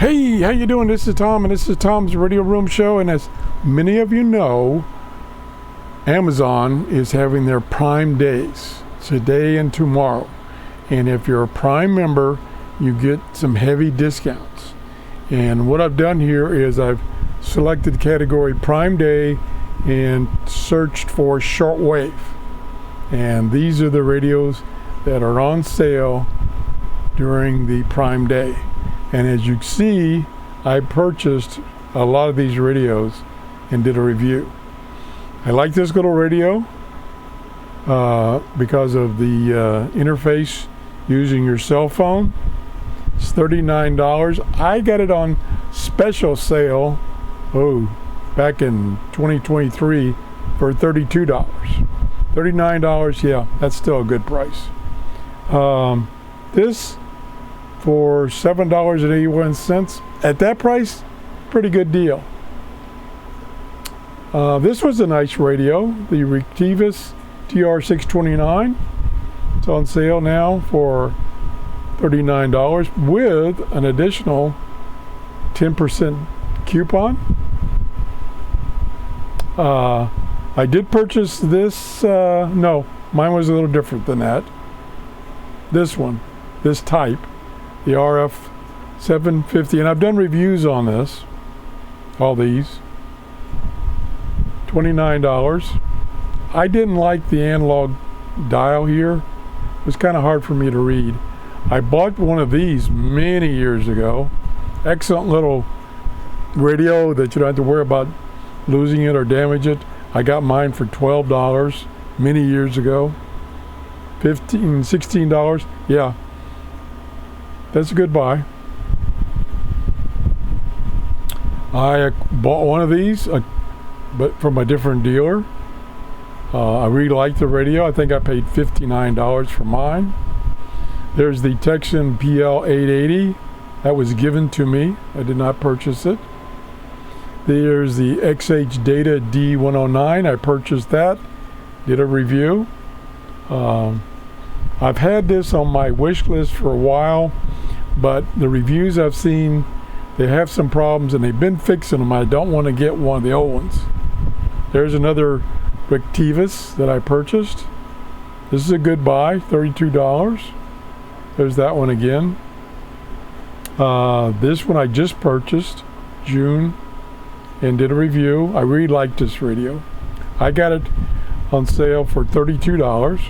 Hey, how you doing? This is Tom, and this is Tom's Radio Room Show. And as many of you know, Amazon is having their Prime Days today and tomorrow. And if you're a Prime member, you get some heavy discounts. And what I've done here is I've selected category Prime Day and searched for shortwave. And these are the radios that are on sale during the Prime Day. And as you see, I purchased a lot of these radios and did a review. I like this little radio because of the interface using your cell phone. It's $39. I got it on special sale, back in 2023 for $32. $39, yeah, that's still a good price. This for $7.81. At that price, pretty good deal. This was a nice radio, the Reactivus TRRS. It's on sale now for $39 with an additional 10% coupon. I did purchase this, no, mine was a little different than that. This one, this type, the RF 750, and I've done reviews on this, all these. $29. I didn't like the analog dial here. It was kind of hard for me to read. I bought one of these many years ago. Excellent little radio that you don't have to worry about losing it or damage it. I got mine for $12 many years ago. $15, $16, yeah. That's a good buy. I bought one of these, but from a different dealer. I really like the radio. I think I paid $59 for mine. There's the Texan PL880. That was given to me. I did not purchase it. There's the XH Data D109. I purchased that. Did a review. I've had this on my wish list for a while, but the reviews I've seen, they have some problems and they've been fixing them. I don't want to get one of the old ones. There's another Reactivus that I purchased. This is a good buy, $32. There's that one again. This one I just purchased, June, and did a review. I really liked this radio. I got it on sale for $32.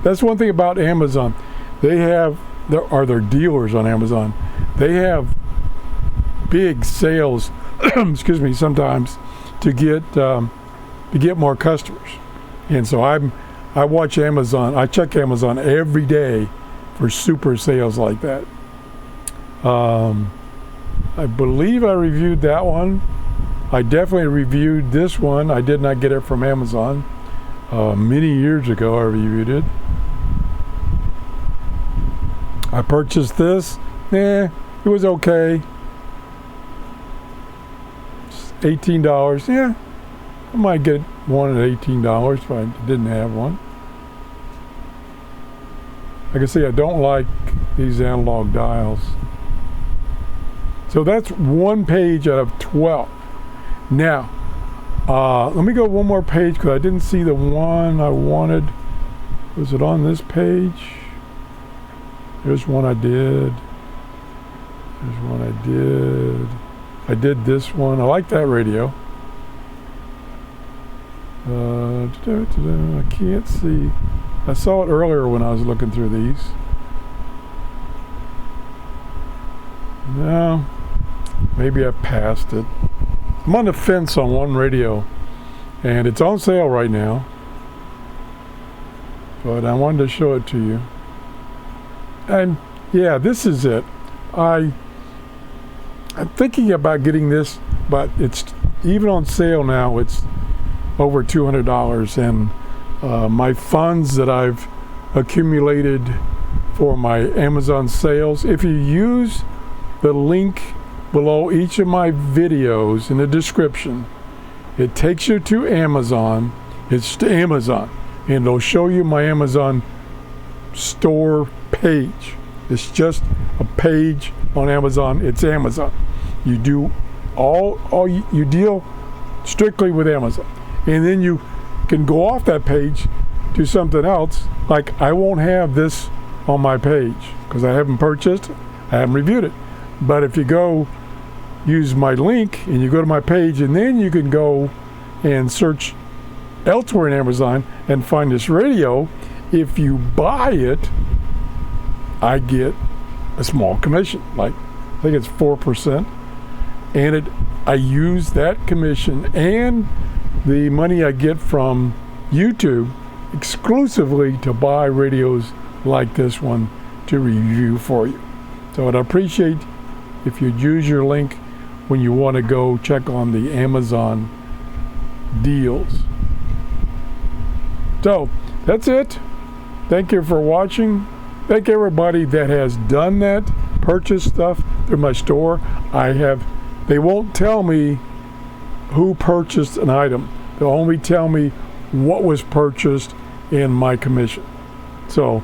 That's one thing about Amazon. They have, their dealers on Amazon. They have big sales, excuse me, sometimes to get more customers. And so I watch Amazon. I check Amazon every day for super sales like that. I believe I reviewed that one. I definitely reviewed this one. I did not get it from Amazon. Many years ago I reviewed it. I purchased this. It was okay. $18. Yeah, I might get one at $18 if I didn't have one. Like I say, I don't like these analog dials. So that's one page out of 12. Now, let me go one more page because I didn't see the one I wanted. Was it on this page? There's one I did. There's one I did. I did this one. I like that radio. I can't see. I saw it earlier when I was looking through these. No, maybe I passed it. I'm on the fence on one radio, and it's on sale right now. But I wanted to show it to you. And yeah, this is it. I'm thinking about getting this, but it's even on sale now. It's over $200, and my funds that I've accumulated for my Amazon sales, if you use the link below each of my videos in the description, it takes you to Amazon. It's to Amazon, and it'll show you my Amazon store page. It's just a page on Amazon, it's Amazon. You do you deal strictly with Amazon, and then you can go off that page to something else. Like I won't have this on my page because I haven't purchased, I haven't reviewed it. But if you go use my link and you go to my page, and then you can go and search elsewhere in Amazon and find this radio. If you buy it, I get a small commission, like I think it's 4%, and I use that commission and the money I get from YouTube exclusively to buy radios like this one to review for you. So I'd appreciate if you'd use your link when you want to go check on the Amazon deals. So that's it. Thank you for watching. Thank everybody that has done that, purchased stuff through my store. They won't tell me who purchased an item. They'll only tell me what was purchased in my commission. So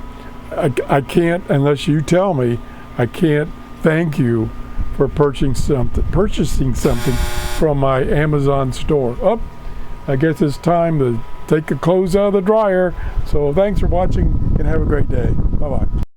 I can't, unless you tell me, I can't thank you for purchasing something from my Amazon store. Oh, I guess it's time to take the clothes out of the dryer. So thanks for watching and have a great day. Bye-bye.